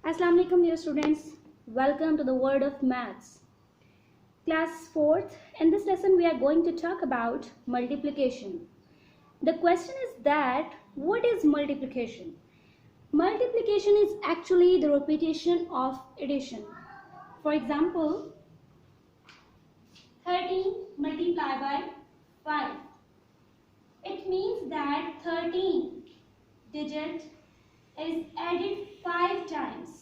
Assalamu alaikum dear students, welcome to the world of maths. Class 4th, in this lesson we are going to talk about multiplication. The question is that what is multiplication? Multiplication is actually the repetition of addition. For example, 13 multiplied by 5. It means that 13 digit is added 5 times.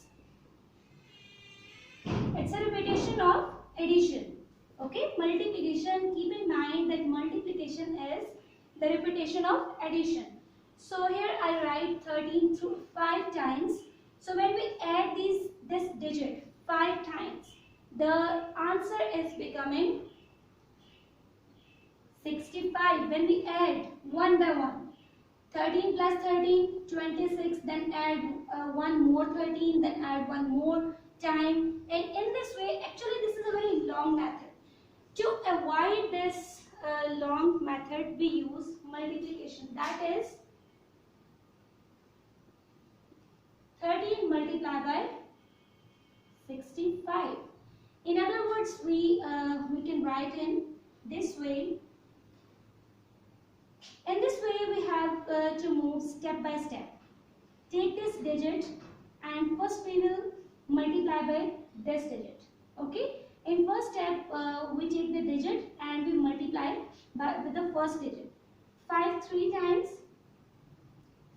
It's a repetition of addition. Okay, multiplication, keep in mind that multiplication is the repetition of addition. So here I write 13 through 5 times. So when we add this digit 5 times, the answer is becoming 65. When we add one by one, 13 plus 13, 26, then add one more 13, then add one more time, and in this way, actually this is a very long method. To avoid this long method, we use multiplication. That is 13 multiplied by 65. In other words, we can write in this way. In this way, we have to move step by step. Take this digit and first we will multiply by this digit. Okay? In first step, we take the digit and we multiply with the first digit. 5 3 times,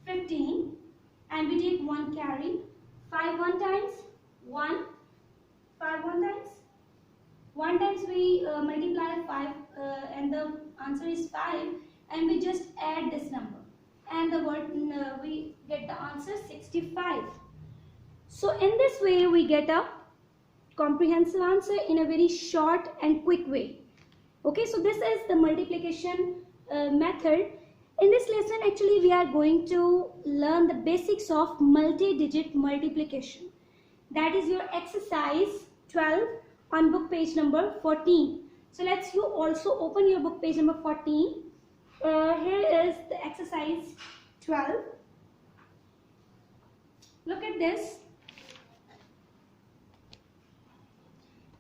15, and we take 1 carry. 5 1 times, 1. 5 1 times. 1 times we multiply 5 and the answer is 5. And we just add this number and we get the answer 65. So in this way we get a comprehensive answer in a very short and quick way. Okay, so this is the multiplication method. In this lesson actually we are going to learn the basics of multi-digit multiplication. That is your exercise 12 on book page number 14. So let's you also open your book page number 14. Here is the exercise 12. Look at this.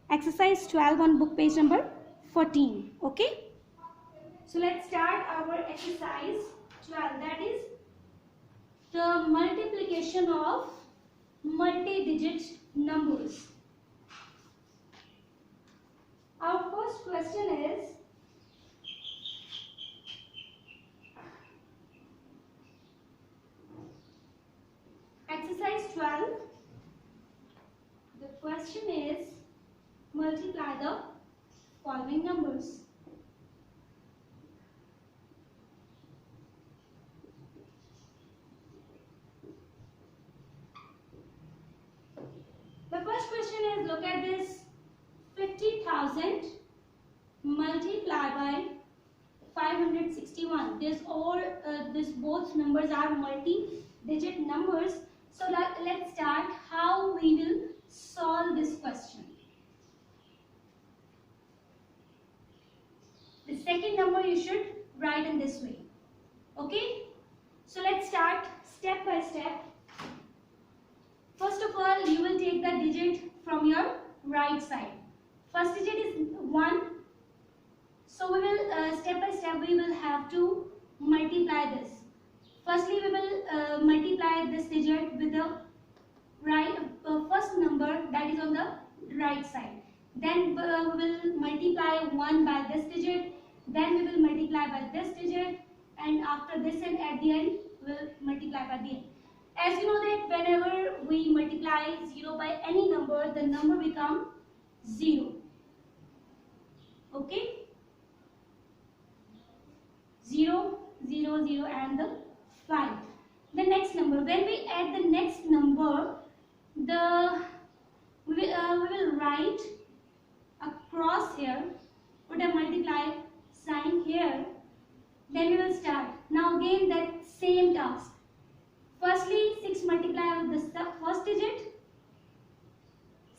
Exercise 12 on book page number 14. Okay. So let's start our exercise 12. That is the multiplication of multi-digit numbers. Our first question is, exercise 12, the question is, multiply the following numbers. The first question is, look at this, 50,000 multiplied by 561. This both numbers are multi-digit numbers. So let's start how we will solve this question. The second number you should write in this way. Okay? So let's start step by step. First of all, you will take the digit from your right side. First digit is 1. So we will step by step we will have to multiply this. Firstly, we will multiply this digit with the first number that is on the right side. Then we will multiply 1 by this digit. Then we will multiply by this digit. And after this and at the end, we will multiply by the end. As you know that whenever we multiply 0 by any number, the number becomes 0. Okay? 0, 0, 0 and the 5. The next number, when we add the next number, we will write a cross here, put a multiply sign here, then we will start. Now again that same task. Firstly 6 multiply with the first digit,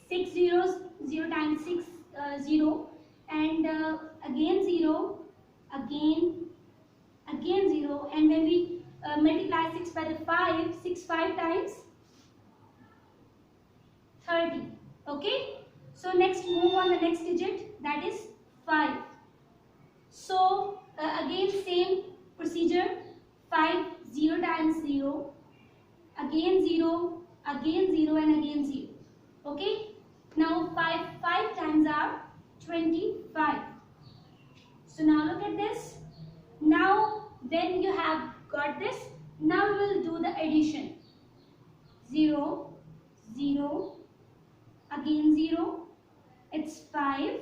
6 zeros, 0 times 6, 0, and again 0, again 0, and when we multiply 6 by the 5, 6 5 times, 30. Okay, so next move on the next digit, that is 5. So again same procedure, 5, 0 times 0, again 0, again 0 and again 0. Okay, now 5 times are 25. So now look at this. Now when you have got this, now we will do the addition. 0, 0, again 0, it's 5,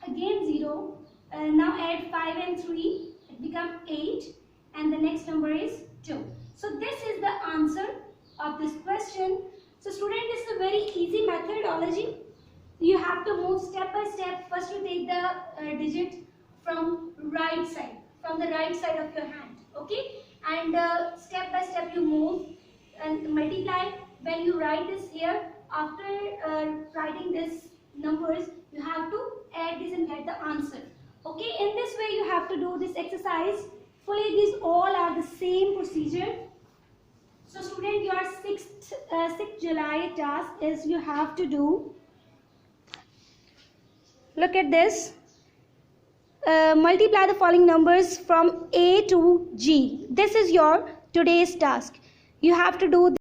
again 0, now add 5 and 3, it becomes 8, and the next number is 2. So this is the answer of this question. So student, this is a very easy methodology. You have to move step by step. First you take the digit from the right side of your hand, okay, and step by step you move and multiply. When you write this here, after writing this numbers, you have to add this and get the answer. Okay, in this way you have to do this exercise. Fully these all are the same procedure. So student, your 6th July task is you have to do, look at this, multiply the following numbers from A to G. This is your today's task. You have to do